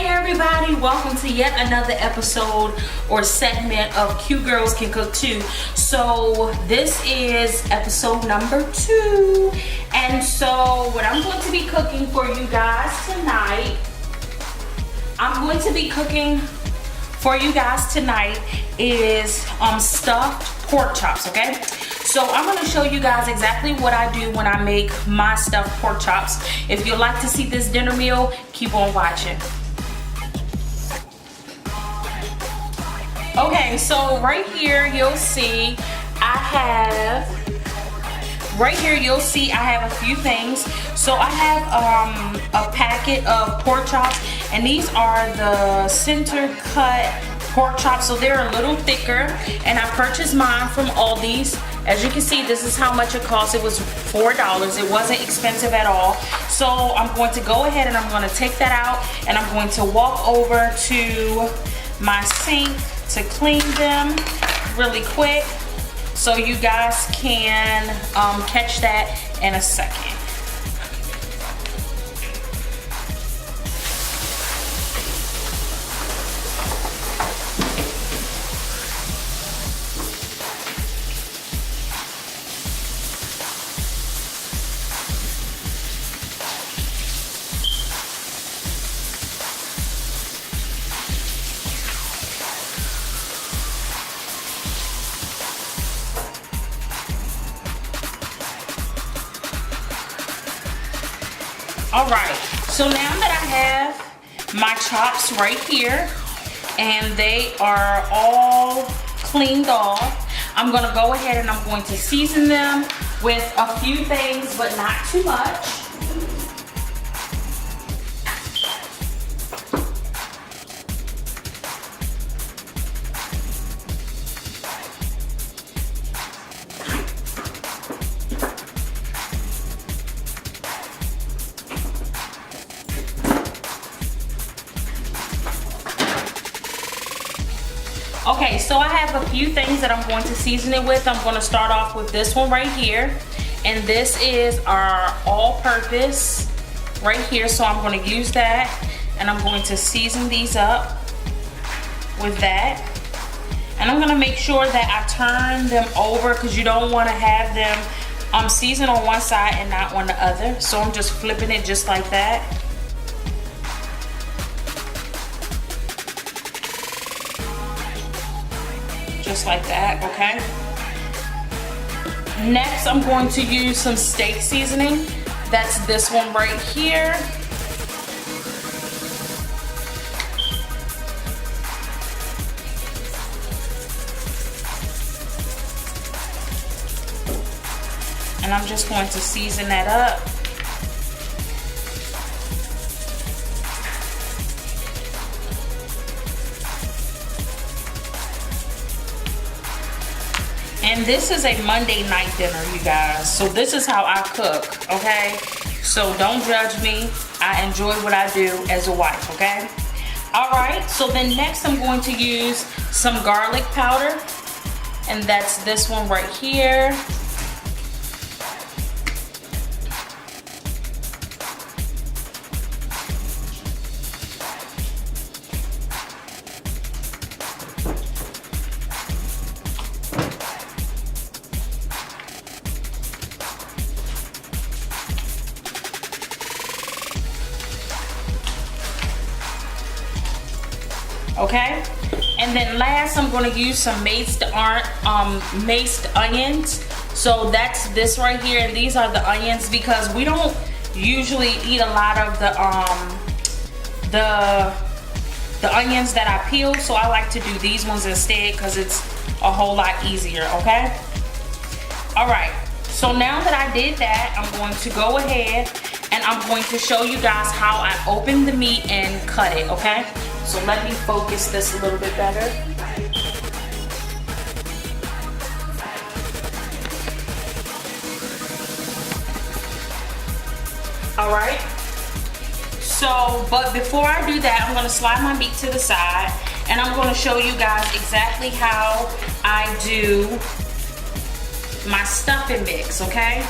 Hey everybody, welcome to yet another episode or segment of Cute Girls Can Cook Too. So this is episode number 2, and so what I'm going to be cooking for you guys tonight, is stuffed pork chops, okay? So I'm going to show you guys exactly what I do when I make my stuffed pork chops. If you'd like to see this dinner meal, keep on watching. Okay, so right here you'll see I have a few things. So I have a packet of pork chops, and these are the center cut pork chops, so they're a little thicker, and I purchased mine from Aldi's. As you can see, this is how much it cost. It was $4. It wasn't expensive at all. So I'm going to go ahead and I'm going to take that out, and I'm going to walk over to my sink to clean them really quick, so you guys can catch that in a second. Alright, so now that I have my chops right here and they are all cleaned off, I'm going to go ahead and I'm going to season them with a few things, but not too much. Okay, so I have a few things that I'm going to season it with. I'm going to start off with this one right here. And this is our all-purpose right here. So I'm going to use that, and I'm going to season these up with that. And I'm going to make sure that I turn them over, because you don't want to have them seasoned on one side and not on the other. So I'm just flipping it just like that. Just like that, okay? Next, I'm going to use some steak seasoning. That's this one right here. And I'm just going to season that up. And this is a Monday night dinner, you guys. So this is how I cook, okay? So don't judge me. I enjoy what I do as a wife, okay? All right, so then next I'm going to use some garlic powder. And that's this one right here. Okay, and then last I'm going to use some maced onions. So that's this right here, and these are the onions, because we don't usually eat a lot of the onions that I peel, so I like to do these ones instead because it's a whole lot easier. Okay, all right, so now that I did that, I'm going to go ahead and I'm going to show you guys how I open the meat and cut it. Okay, so let me focus this a little bit better. All right, so but before I do that, I'm going to slide my meat to the side, and I'm going to show you guys exactly how I do my stuffing mix. Okay,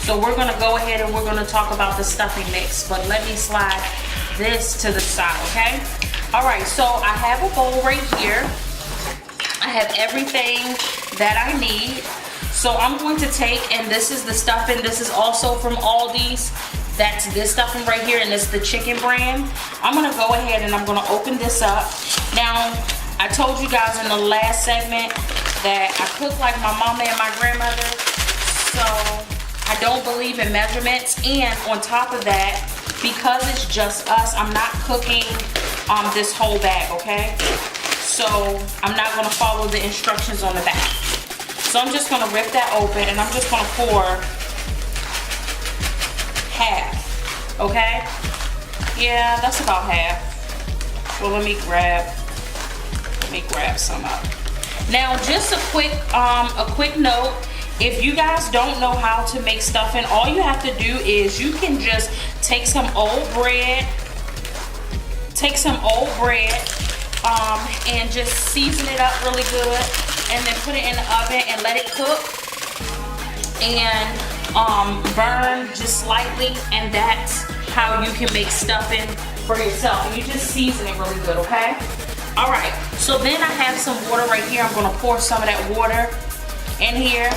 so we're going to go ahead and we're going to talk about the stuffing mix, but let me slide this to the side, okay? All right, so I have a bowl right here. I have everything that I need. So I'm going to take, and this is the stuffing. This is also from Aldi's. That's this stuffing right here, and it's the chicken brand. I'm gonna go ahead and I'm gonna open this up. Now, I told you guys in the last segment that I cook like my mama and my grandmother. So I don't believe in measurements. And on top of that, because it's just us, I'm not cooking this whole bag, okay? So I'm not gonna follow the instructions on the back. So I'm just gonna rip that open and I'm just gonna pour half, okay? Yeah, that's about half. Well, let me grab some up. Now, just a quick note, if you guys don't know how to make stuffing, all you have to do is you can just take some old bread, and just season it up really good, and then put it in the oven and let it cook and burn just slightly, and that's how you can make stuffing for yourself. And you just season it really good, okay? All right, so then I have some water right here. I'm gonna pour some of that water in here.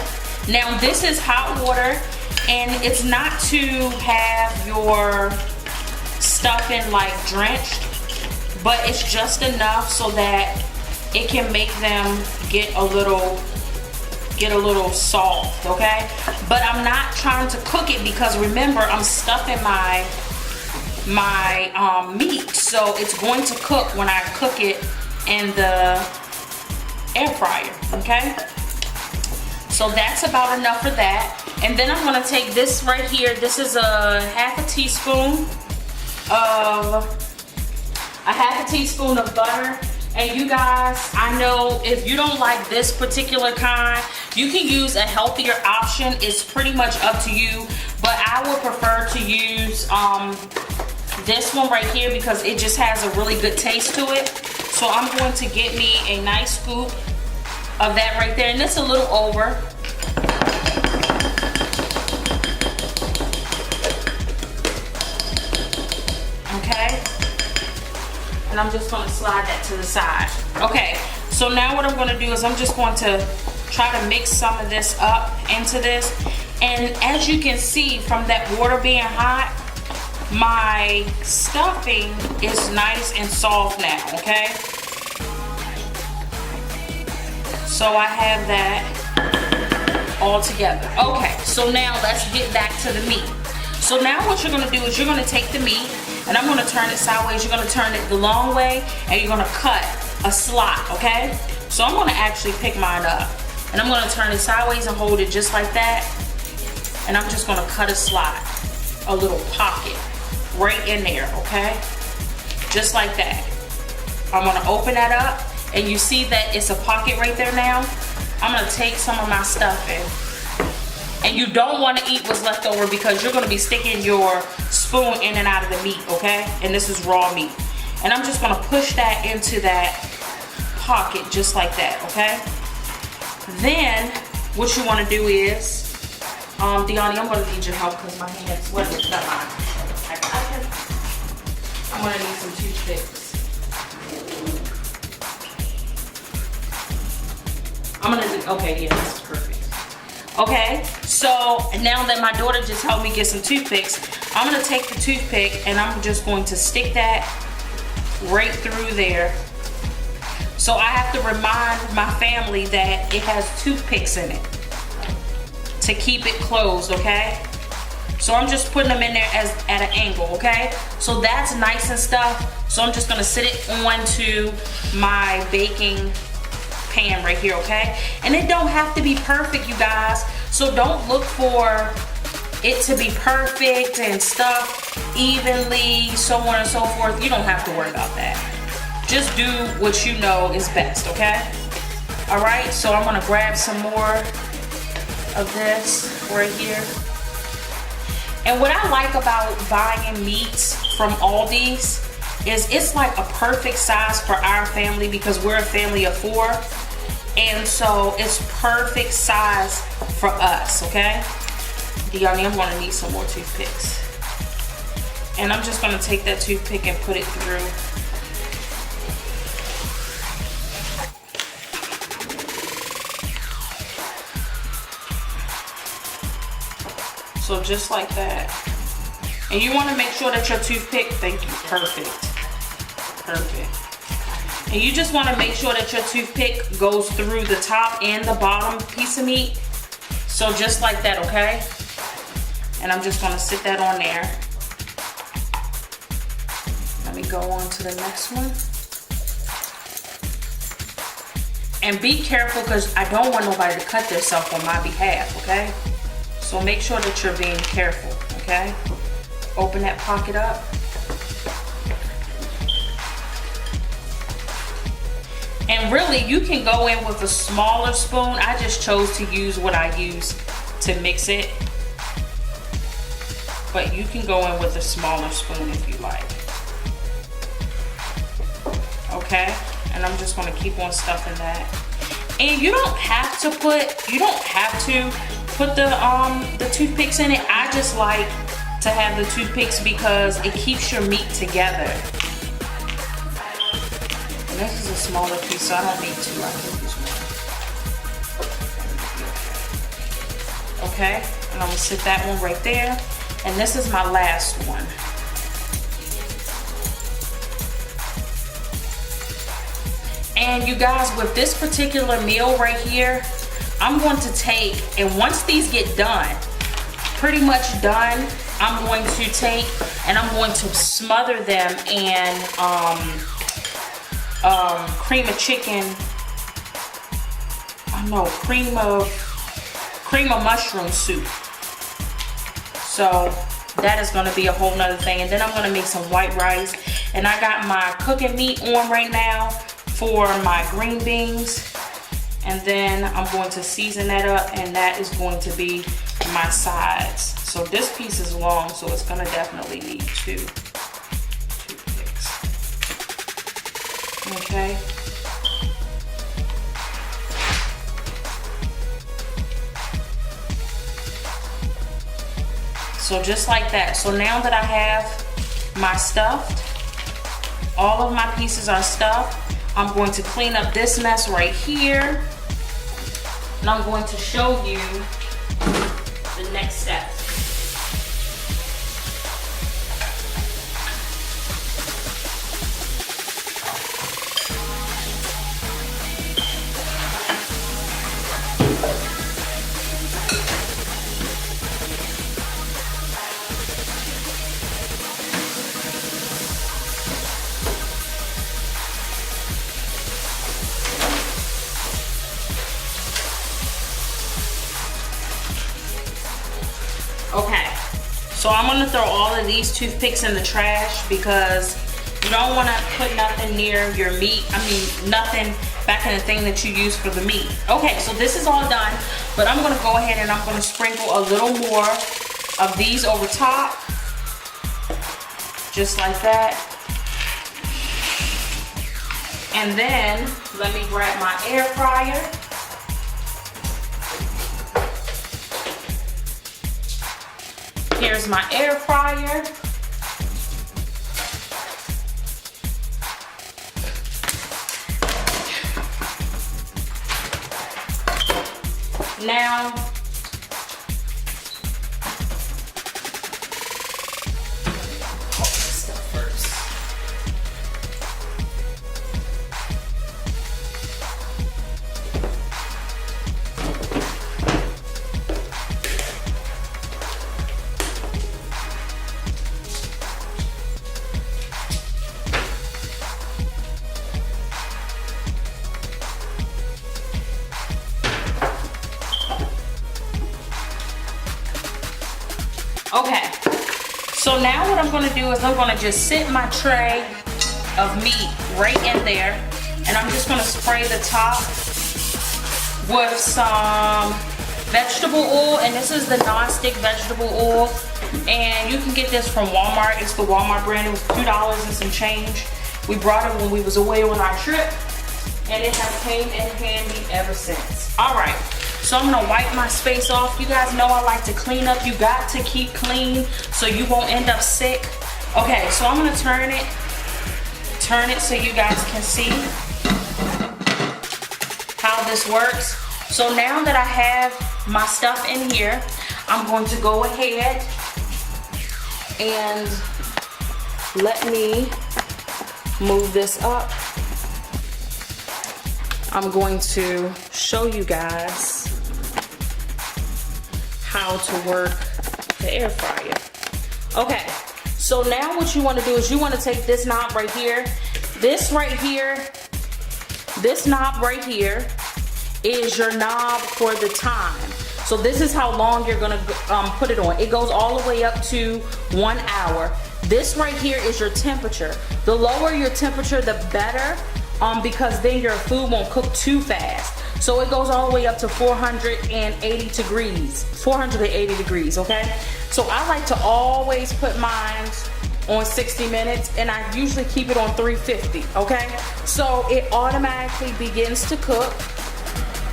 Now this is hot water, and it's not to have your stuffing like drenched, but it's just enough so that it can make them get a little soft, okay? But I'm not trying to cook it because remember, I'm stuffing my meat, so it's going to cook when I cook it in the air fryer, okay? So that's about enough for that. And then I'm gonna take this right here. This is a half a teaspoon of butter. And you guys, I know if you don't like this particular kind, you can use a healthier option. It's pretty much up to you, but I would prefer to use this one right here because it just has a really good taste to it. So I'm going to get me a nice scoop of that right there, and it's a little over. Okay, and I'm just going to slide that to the side. Okay, so now what I'm going to do is I'm just going to try to mix some of this up into this, and as you can see from that water being hot, my stuffing is nice and soft now, okay? So I have that all together. Okay, so now let's get back to the meat. So now what you're gonna do is you're gonna take the meat, and I'm gonna turn it sideways. You're gonna turn it the long way, and you're gonna cut a slot, okay? So I'm gonna actually pick mine up, and I'm gonna turn it sideways and hold it just like that, and I'm just gonna cut a slot, a little pocket right in there, okay? Just like that. I'm gonna open that up, and you see that it's a pocket right there now. I'm gonna take some of my stuffing, and you don't want to eat what's left over because you're gonna be sticking your spoon in and out of the meat, okay? And this is raw meat. And I'm just gonna push that into that pocket just like that, okay? Then what you wanna do is, Deani, I'm gonna need your help because my hands, what is that line? I'm gonna need some toothpicks. I'm gonna do, okay, yeah, this is perfect. Okay, so now that my daughter just helped me get some toothpicks, I'm gonna take the toothpick and I'm just going to stick that right through there. So I have to remind my family that it has toothpicks in it to keep it closed, okay? So I'm just putting them in there at an angle, okay? So that's nice and stuff. So I'm just gonna sit it onto my baking pan right here, okay? And it don't have to be perfect, you guys. So don't look for it to be perfect and stuff evenly, so on and so forth. You don't have to worry about that. Just do what you know is best, okay? All right, so I'm gonna grab some more of this right here. And what I like about buying meats from Aldi's is it's like a perfect size for our family because we're a family of 4. And so it's perfect size for us, okay? Deani, I'm gonna need some more toothpicks. And I'm just gonna take that toothpick and put it through. So just like that. And you wanna make sure that your toothpick, thank you, perfect. Perfect. And you just wanna make sure that your toothpick goes through the top and the bottom piece of meat. So just like that, okay? And I'm just gonna sit that on there. Let me go on to the next one. And be careful, because I don't want nobody to cut themselves on my behalf, okay? So make sure that you're being careful, okay? Open that pocket up. And really, you can go in with a smaller spoon. I just chose to use what I use to mix it. But you can go in with a smaller spoon if you like. Okay? And I'm just gonna keep on stuffing that. And you don't have to put the toothpicks in it. I just like to have the toothpicks because it keeps your meat together. And this is a smaller piece, so I don't need two. I can use one. Okay? And I'm gonna sit that one right there. And this is my last one. And you guys, with this particular meal right here, I'm going to take, and once these get done, pretty much done, I'm going to take and I'm going to smother them in cream of chicken, cream of mushroom soup. So that is gonna be a whole nother thing. And then I'm gonna make some white rice. And I got my cooking meat on right now for my green beans. And then I'm going to season that up, and that is going to be my sides. So this piece is long, so it's gonna definitely need two toothpicks. Okay. So just like that. So now that I have my stuffed, all of my pieces are stuffed, I'm going to clean up this mess right here. And I'm going to show you the next step. Okay, so I'm gonna throw all of these toothpicks in the trash because you don't wanna put nothing near your meat. I mean, nothing back in the thing that you use for the meat. Okay, so this is all done, but I'm gonna go ahead and I'm gonna sprinkle a little more of these over top. Just like that. And then, let me grab my air fryer. Here's my air fryer. Now, okay, so now what I'm gonna do is I'm gonna just sit my tray of meat right in there, and I'm just gonna spray the top with some vegetable oil, and this is the non-stick vegetable oil, and you can get this from Walmart. It's the Walmart brand. It was $2 and some change. We brought it when we was away on our trip, and it has came in handy ever since. All right. So I'm gonna wipe my space off. You guys know I like to clean up. You got to keep clean so you won't end up sick. Okay, so I'm gonna turn it so you guys can see how this works. So now that I have my stuff in here, I'm going to go ahead and let me move this up. I'm going to show you guys how to work the air fryer. Okay, so now what you want to do is you want to take this knob right here. This knob right here is your knob for the time. So this is how long you're gonna put it on. It goes all the way up to 1 hour. This right here is your temperature. The lower your temperature, the better, because then your food won't cook too fast. So it goes all the way up to 480 degrees. 480 degrees, okay? So I like to always put mine on 60 minutes, and I usually keep it on 350, okay? So it automatically begins to cook,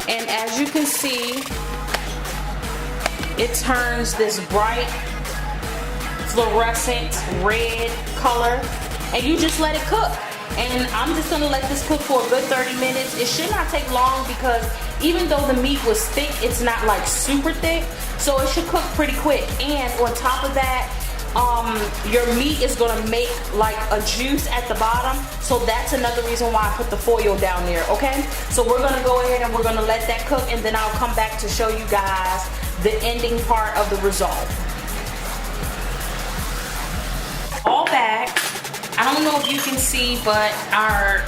and as you can see, it turns this bright fluorescent red color, and you just let it cook. And I'm just gonna let this cook for a good 30 minutes. It should not take long because even though the meat was thick, it's not like super thick, so it should cook pretty quick. And on top of that, your meat is gonna make like a juice at the bottom, so that's another reason why I put the foil down there, okay? So we're gonna go ahead and we're gonna let that cook, and then I'll come back to show you guys the ending part of the result. All back. I don't know if you can see, but our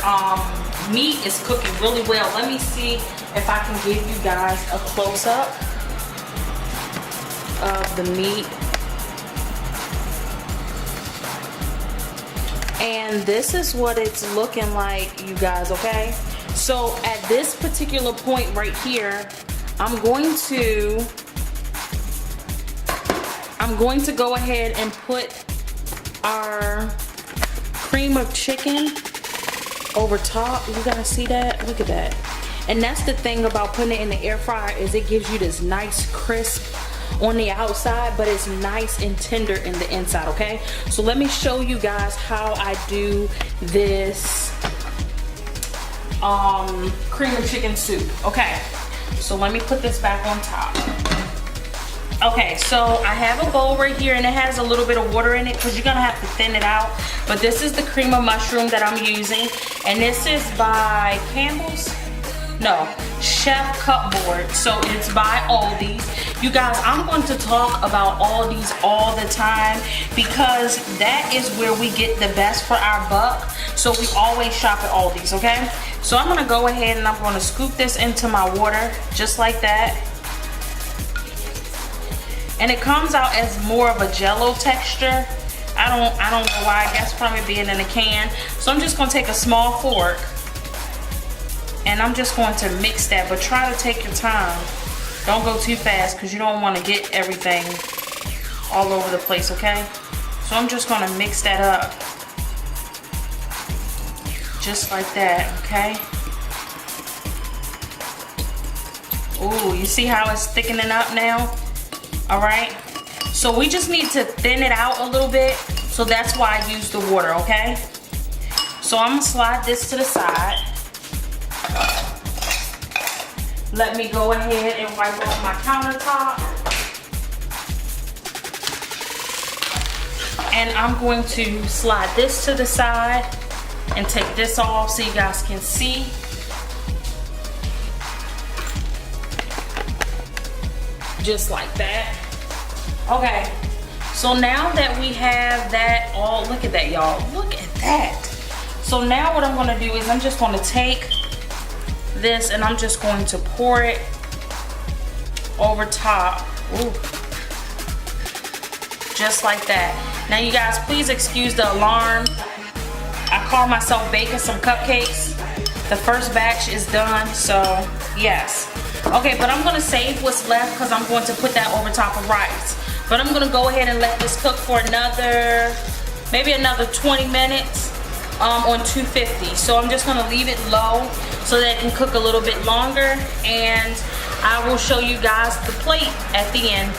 meat is cooking really well. Let me see if I can give you guys a close-up of the meat. And this is what it's looking like, you guys, okay? So at this particular point right here, I'm going to go ahead and put our cream of chicken over top. You gotta see that? Look at that. And that's the thing about putting it in the air fryer, is it gives you this nice crisp on the outside, but it's nice and tender in the inside, okay? So let me show you guys how I do this cream of chicken soup. Okay, so let me put this back on top. Okay, so I have a bowl right here, and it has a little bit of water in it because you're gonna have to thin it out. But this is the cream of mushroom that I'm using, and this is by Campbell's. No, Chef Cupboard. So it's by Aldi's. You guys, I'm going to talk about Aldi's all the time because that is where we get the best for our buck. So we always shop at Aldi's, okay? So I'm gonna go ahead and I'm gonna scoop this into my water just like that. And it comes out as more of a jello texture. I don't know why, I guess from it being in a can. So I'm just gonna take a small fork and I'm just going to mix that, but try to take your time. Don't go too fast because you don't want to get everything all over the place, okay? So I'm just gonna mix that up. Just like that, okay? Ooh, you see how it's thickening up now? All right, so we just need to thin it out a little bit, so that's why I use the water, okay? So I'm gonna slide this to the side. Let me go ahead and wipe off my countertop. And I'm going to slide this to the side and take this off so you guys can see. Just like that. Okay, so now that we have that all, look at that, y'all, look at that. So now what I'm gonna do is I'm just gonna take this and I'm just going to pour it over top. Ooh. Just like that. Now you guys, please excuse the alarm. I call myself baking some cupcakes. The first batch is done, so yes. Okay, but I'm gonna save what's left because I'm going to put that over top of rice. But I'm gonna go ahead and let this cook for maybe another 20 minutes on 250. So I'm just gonna leave it low so that it can cook a little bit longer, and I will show you guys the plate at the end.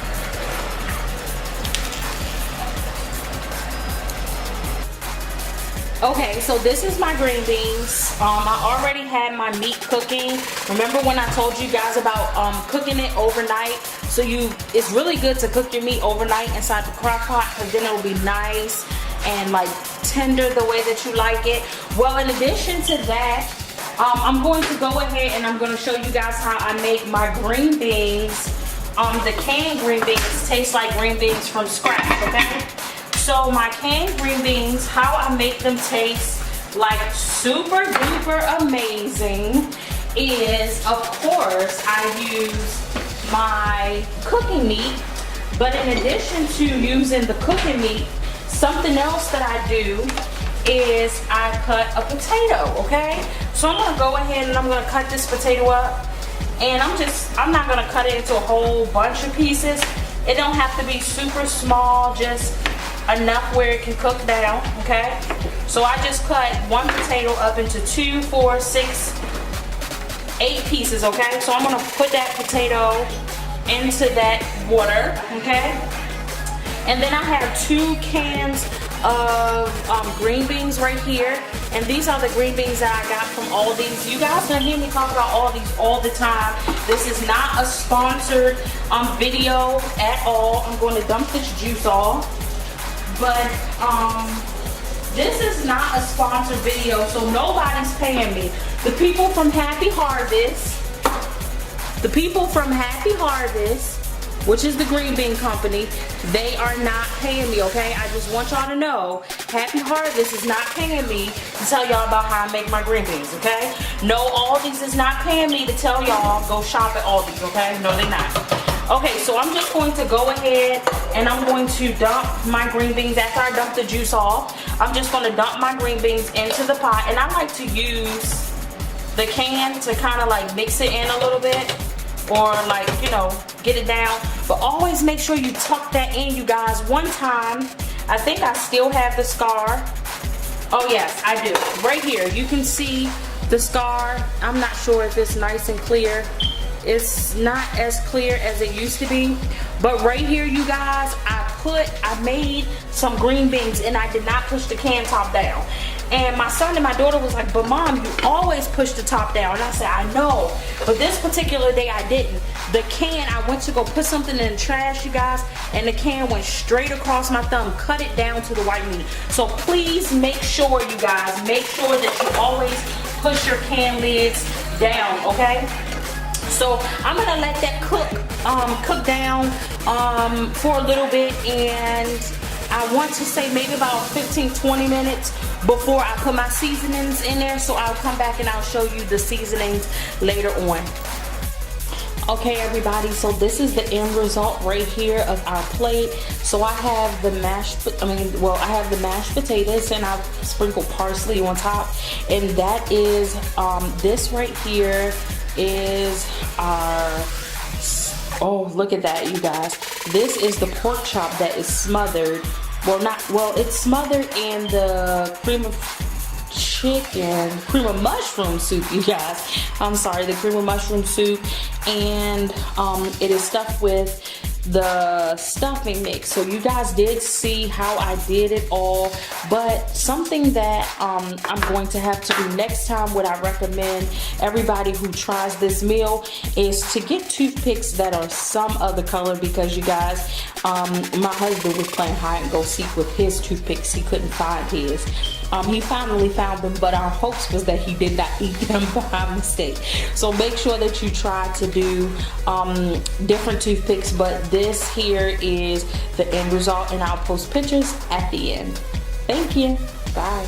Okay, so this is my green beans. I already had my meat cooking. Remember when I told you guys about cooking it overnight? So it's really good to cook your meat overnight inside the crock pot, because then it will be nice and like tender the way that you like it. Well, in addition to that, I'm going to go ahead and I'm going to show you guys how I make my green beans. The canned green beans taste like green beans from scratch, okay? So my canned green beans, how I make them taste like super duper amazing is, of course, I use my cooking meat. But in addition to using the cooking meat, something else that I do is I cut a potato, okay? So I'm gonna go ahead and I'm gonna cut this potato up, and I'm not gonna cut it into a whole bunch of pieces. It don't have to be super small, just enough where it can cook down, okay? So I just cut one potato up into 2, 4, 6, 8 pieces, okay? So I'm gonna put that potato into that water, okay? And then I have 2 cans of green beans right here, and these are the green beans that I got from Aldi's. You guys can hear me talk about Aldi's all the time. This is not a sponsored video at all. I'm going to dump this juice off, but this is not a sponsored video, so nobody's paying me. The people from Happy Harvest, which is the green bean company, they are not paying me, okay? I just want y'all to know, Happy Harvest is not paying me to tell y'all about how I make my green beans, okay? No, Aldi's is not paying me to tell y'all go shop at Aldi's, okay? No, they're not. Okay, so I'm just going to go ahead and I'm going to dump my green beans. After I dump the juice off, I'm just going to dump my green beans into the pot, and I like to use the can to kind of like mix it in a little bit, or like, you know, get it down. But always make sure you tuck that in, you guys. One time, I think I still have the scar. Oh yes, I do. Right here, you can see the scar. I'm not sure if it's nice and clear. It's not as clear as it used to be. But right here, you guys, I made some green beans and I did not push the can top down. And my son and my daughter was like, but mom, you always push the top down. And I said, I know, but this particular day I didn't. The can, I went to go put something in the trash, you guys, and the can went straight across my thumb, cut it down to the white meat. So please make sure, you guys, make sure that you always push your can lids down, okay? So I'm gonna let that cook down for a little bit, and I want to say maybe about 15-20 minutes before I put my seasonings in there. So I'll come back and I'll show you the seasonings later on. Okay, everybody, so this is the end result right here of our plate. So I have the mashed potatoes, and I've sprinkled parsley on top, and that is this right here is our, oh, look at that, you guys. This is the pork chop that is smothered. It's smothered in the cream of mushroom soup, you guys. I'm sorry, the cream of mushroom soup, and it is stuffed with the stuffing mix. So you guys did see how I did it all, but something that I'm going to have to do next time, what I recommend everybody who tries this meal, is to get toothpicks that are some other color, because you guys, my husband was playing hide and go seek with his toothpicks. He couldn't find his. He finally found them, but our hopes was that he did not eat them by mistake. So make sure that you try to do different toothpicks, but this here is the end result, and I'll post pictures at the end. Thank you. Bye.